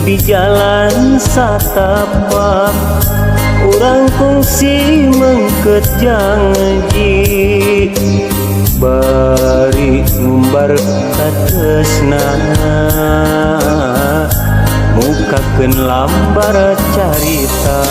di jalan satapak urang kongsi mengket janji bari ngumbar katresnana mukakeun lambar carita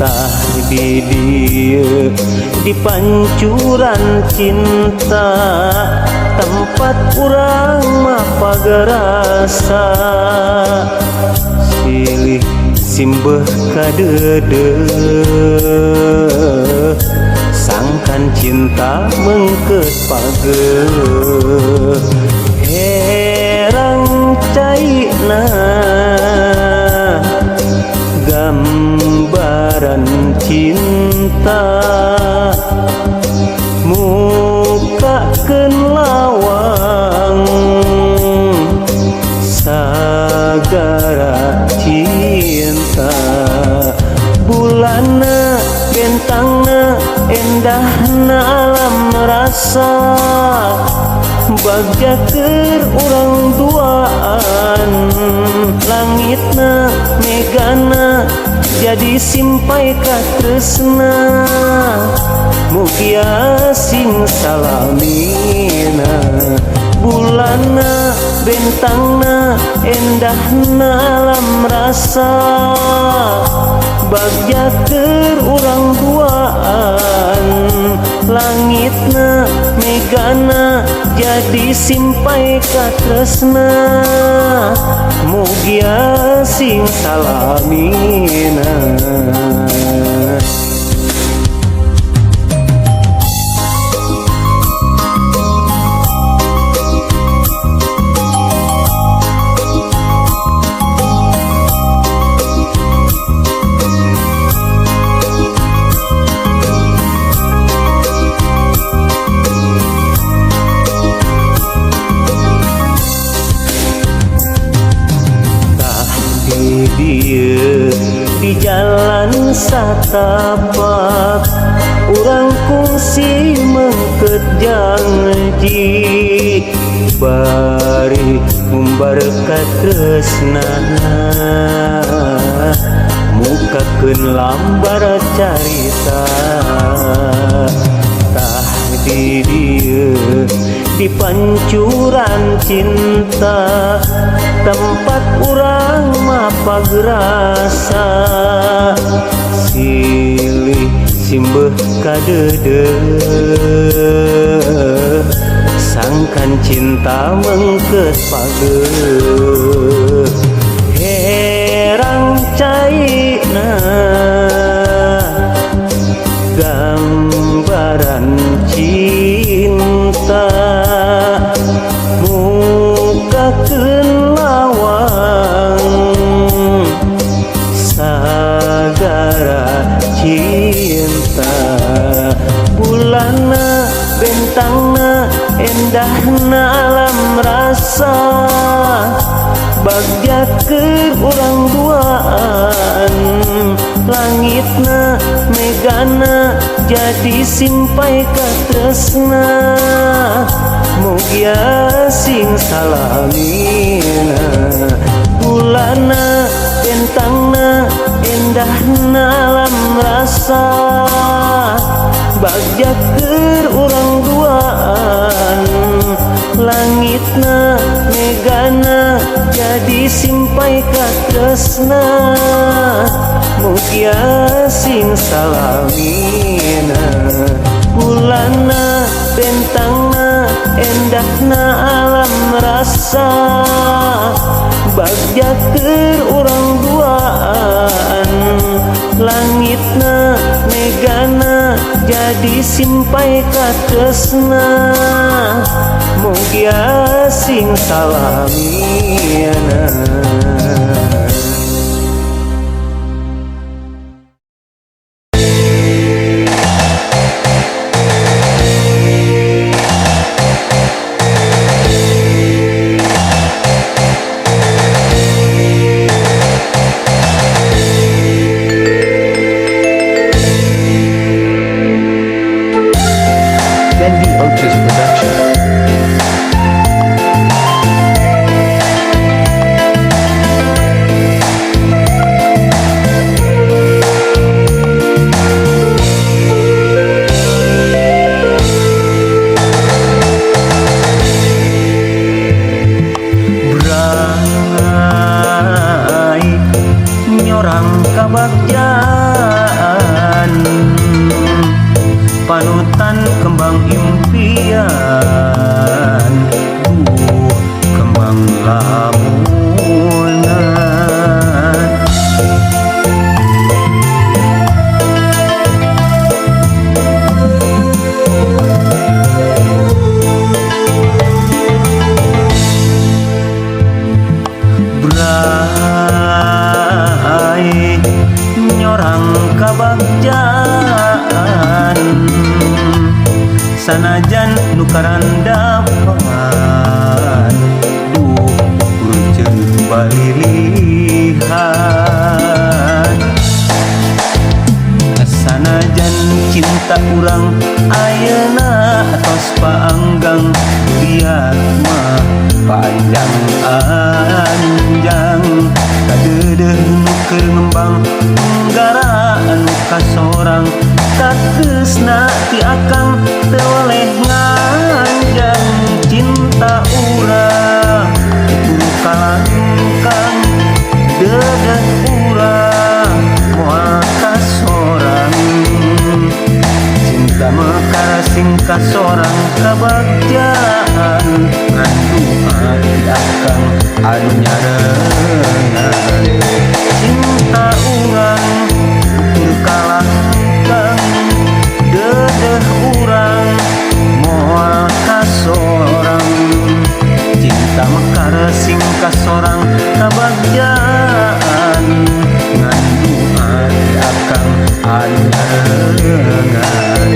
tah di dieu di pancuran cinta tempat urang mah pagerasa silih simbeh kadeudeung sangkan cinta mengket pageuh herang caina gambaran cinta mukakeun lawang sagara cinta bulanna bentangna endahna alam rasa bagja keur urang duaan langitna megana jadi simpai katresna mugia sing salamina bulanna bentangna endahna alam rasa bagja keur urang duaan langitna megana jadi simpai katresna mugia sing salamina di jalan satapak urang kongsi mengket janji bari ngumbar katresnana mukakeun lambar carita tah di dieu di pancuran cinta tempat urang mah pagerasa silih simbeh kadeudeung sangkan cinta mengket pageuh herang caina gambaran cinta mukakeun lawang sagara cinta bulanna bentangna endahna alam rasa bagja keur urang duaan langitna megana jadi simpai katresna mugia sing salamina bulanna bentangna endahna alam rasa bagja keur urang duaan langitna megana jadi simpai katresna mugia sing salamina bulanna bentangna endahna alam rasa bagja keur urang duaan langitna megana jadi simpai katresna mugia sing salamina Bendy Oches Production. Bray nyorang kabagjaan sanajan nukaran dapan duh kurceun balilihan sanajan cinta urang ayeuna tos paanggang liat mah panjang anjang kadeudeuh nu keur ngembang gara anu kasorang kageusna ti akang teu oleh nganjang cinta urang buru kalangkang deudeuh urang moal kasorang cinta mekar sing kasorang kabagjaan ngandung ati akang anu nyarengan cinta urang ukur kalangkang deudeuh urang moal kasorang cinta mekar sing kasorang kabagjaan ngandung ati akang anu nyarengan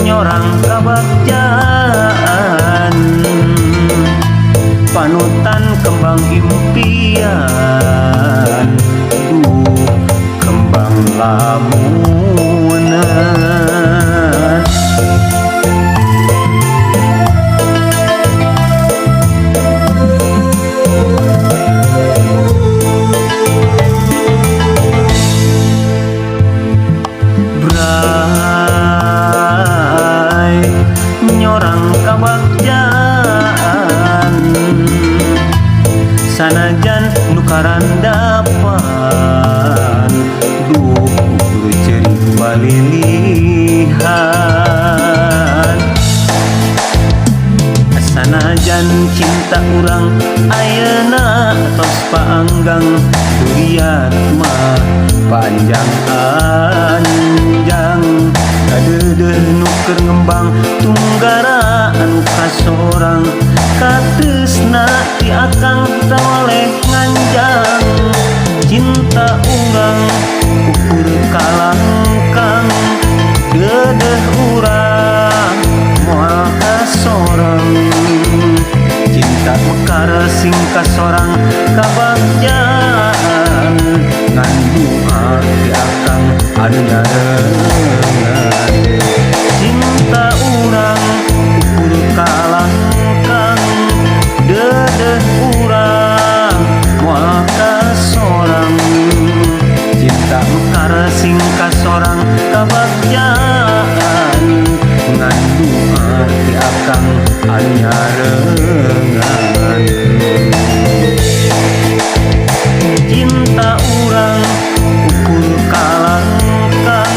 nyorang kabagjaan panutan kembang impian duh kembang lamunan nyorang kabagjaan sanajan nukaran dapan duh kurceun balilihan sanajan cinta urang ayeuna tos paanggang duriat mah panjang anjang kadeudeuh nu keur ngembang tunggara anu kasorang kateusna ti akang teu oleh nganjang cinta urang ukur kalangkang deudeuh urang moal kasorang cinta mekar sing kasorang kabagjaan ngandung ati akang anu nyarengan cinta urang ukur kalangkang deudeuh urang moal kasorang cinta mekar sing kasorang kabagjaan ngandung ati akang anu nyarengan cinta urang ukur kalangkang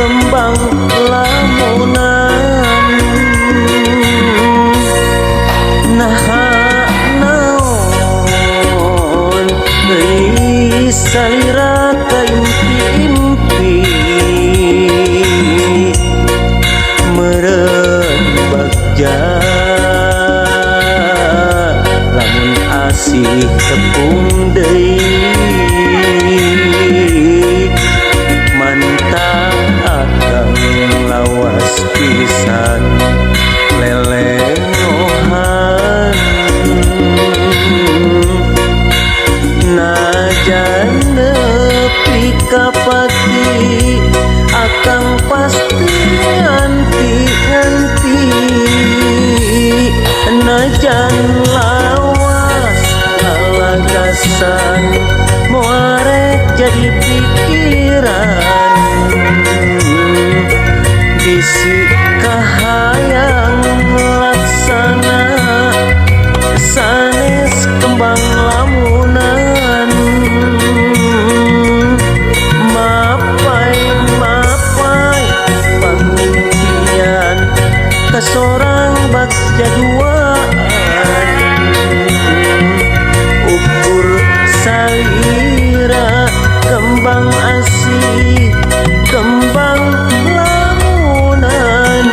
kembang lamunan naha naon geus salira ka impi-impi meureun bagja lamun asih tepung deui mantap akang lawas pisan lelengohan najan nepi ka pagi akang pasti nganti-nganti najan lawas lalagasan muarek jadi pikiran bisi kahayang laksana sanes kembang lamunan mapai pangimpian kasorang bagja duaan ukur salira kembang asih kembang lamunan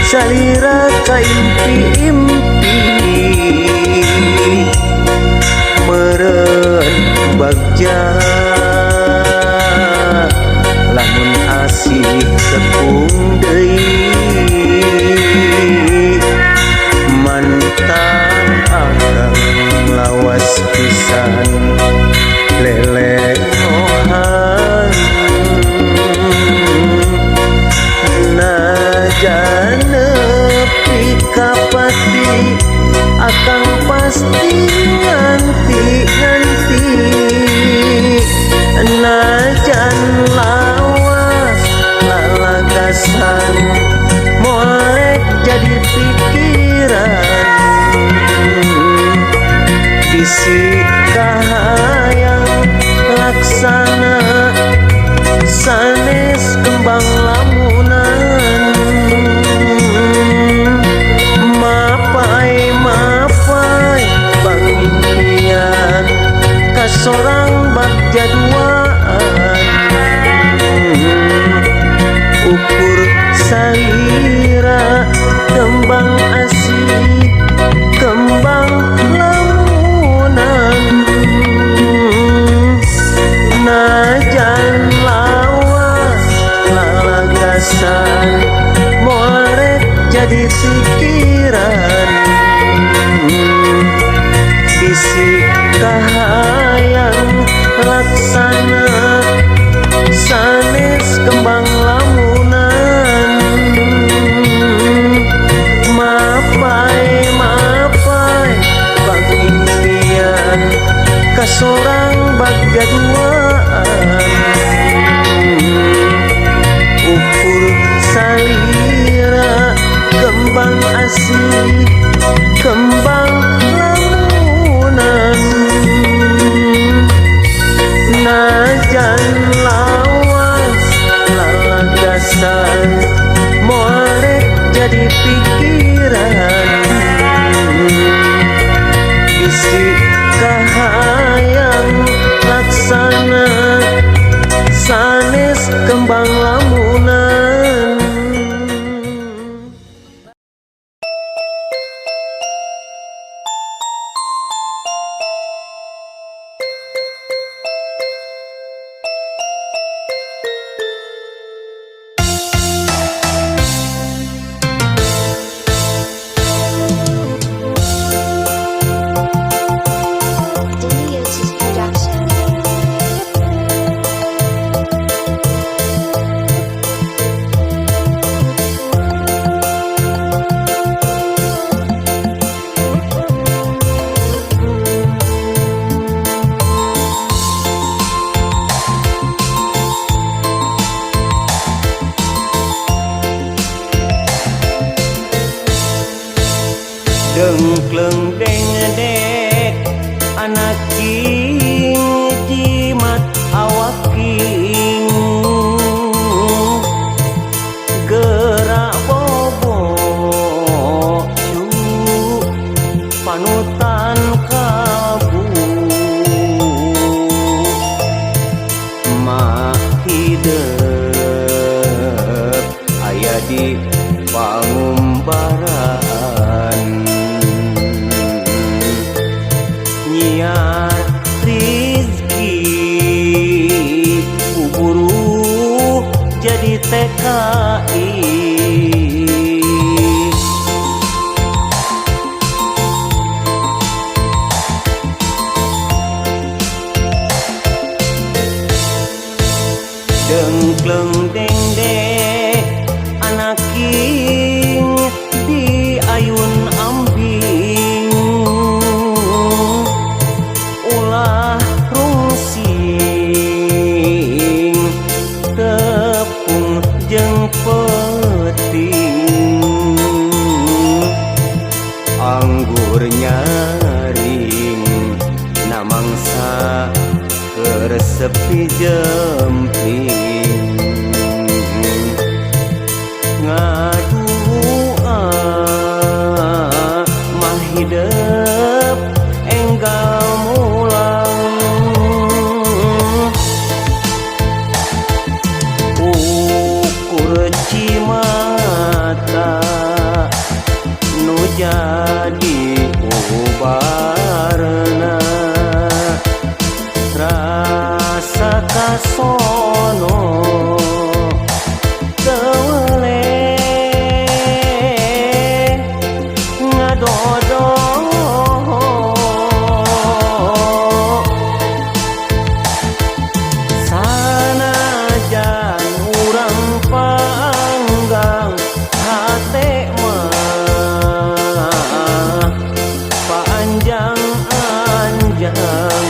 salira ka impi-impi meureun bagja lamun asih tepung deui mantap akang lawas pisan leleohan najan nepi ka pati akang pasti nganti-nganti najan lawas lalagasan moalek jadi pikiran bisi kahayang laksana sanes kembang lamunan mapai pangimpian kasorang bagja duaan ukur salira kembang asih kembang lamunan najan lawas lalagasan muarek jadi pikiran bisi kahayang laksana sanes kembang lamunan mapai pangimpian kasorang bagja duaan ukur salira kembang asih kembang lamunan najan lawas lalagasan moarek jadi pikiran bisi kahayang laksana sanes kembang lamunan. Dengkleng dengdek anak king jimat awak king gerak bobo cu panutan kabu mah hidup aya di pangumbaran nyiar rizki kuburu jadi TKI dengkleng dengdek anak king di ayun ambing ulah rungsing tepung jeung peting anggur nyaring namangsa keur sepi jemping ngadua mah hidup enggal mulang ukur cimata nu jadi ubarna rasa kasono tewele ngadodo sanajan urang panggang hate mah panjang-anjang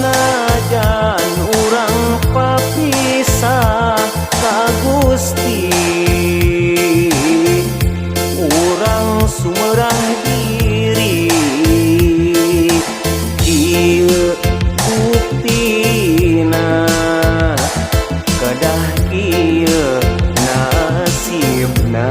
sanajan urang papisah ka Gusti urang sumerang diri ieu buktina kedah ieu nasibna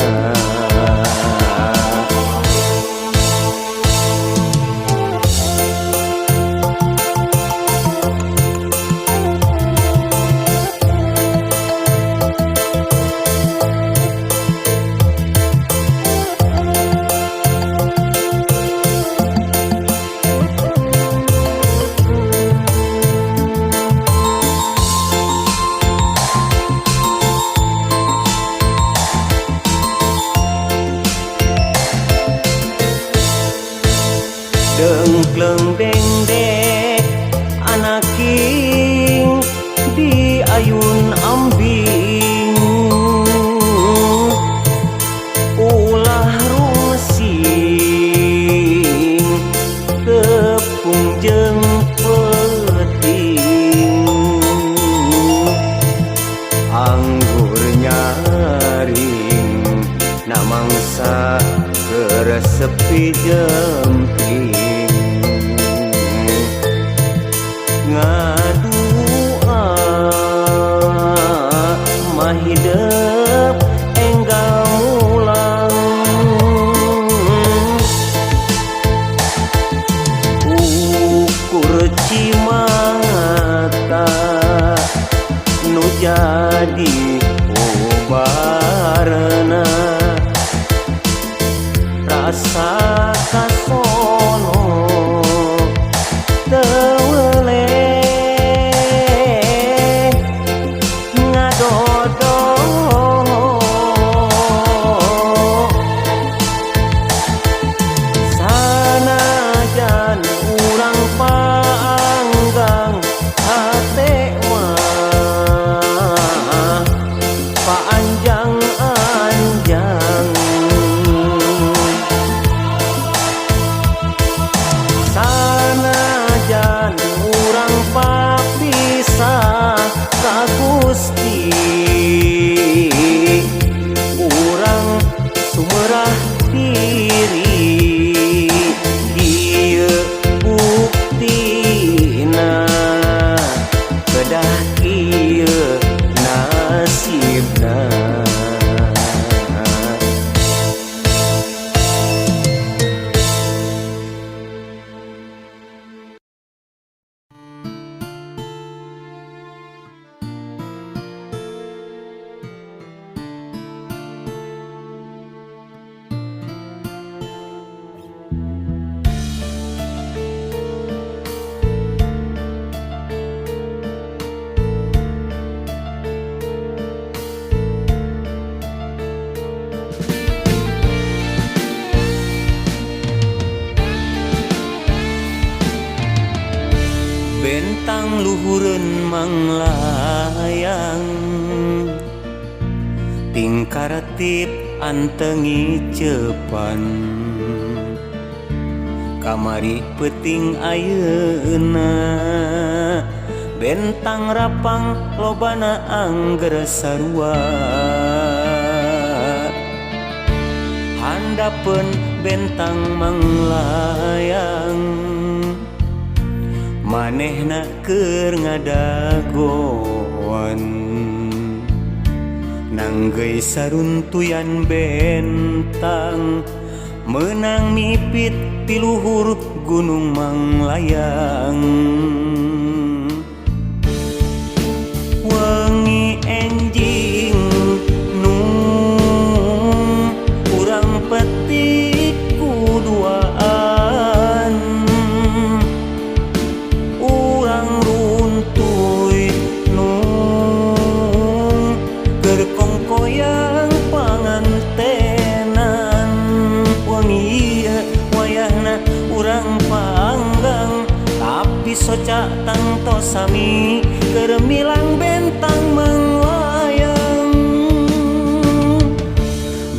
dengkleng dengdek anak king di ayun ambing ulah rungsing tepung jeung peting anggur nyaring namangsa keur sepi jemping ngadua mah hidup enggal mulang ukur cimata nu jadi ubarna rasa kasono tewele bentang luhureun manglayang tingkaratip antengi cepan kamari peuting ayeuna bentang rapang lobana angger sarua handapeun bentang manglayang manehna keur ngadagoan nanggeuy saruntuyan bentang meunang mipit ti luhur gunung manglayang wengi enjing nung urang petik kuduaan urang runtuy nung keur kongkoyang pangantenan wengi ieu wayahna urang panggang tapi soca tangtos sami keur milang bentang manglayang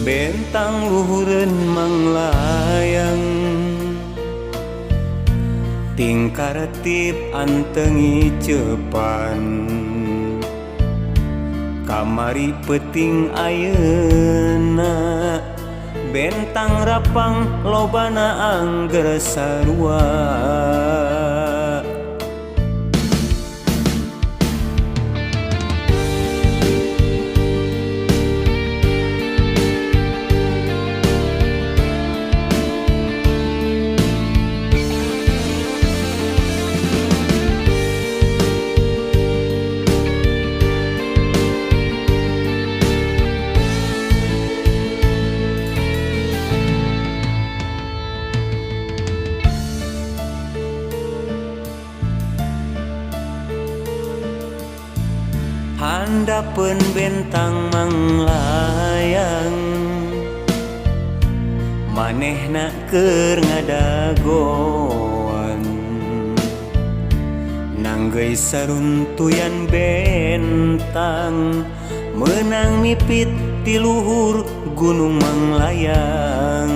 bentang luhureun manglayang tingkaratip antengi cepan kamari peuting ayeuna bentang rapang lobana angger sarua handapeun bentang manglayang manehna keur ngadagoan nanggeuy saruntuyan bentang meunang mipit ti luhur gunung manglayang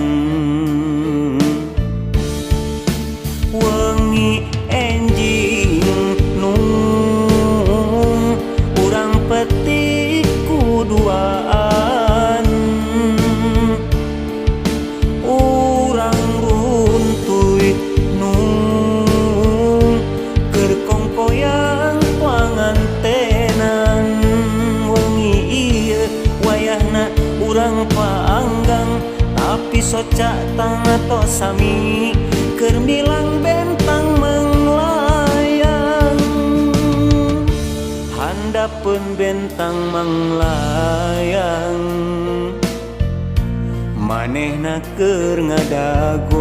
wengi enjing nung urang petik kuduaan urang runtuy nung keur kongkoyang pangantenan wengi ieu wayahna urang paanggang tapi soca tangatos sami keur milang bentang manglayang handapeun bentang manglayang manehna keur ngadagoan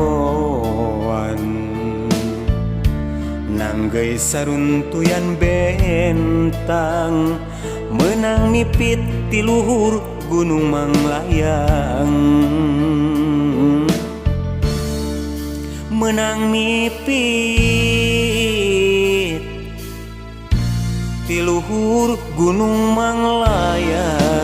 nanggeuy saruntuyan bentang meunang mipit ti luhur gunung manglayang meunang mipit ti luhur gunung manglayang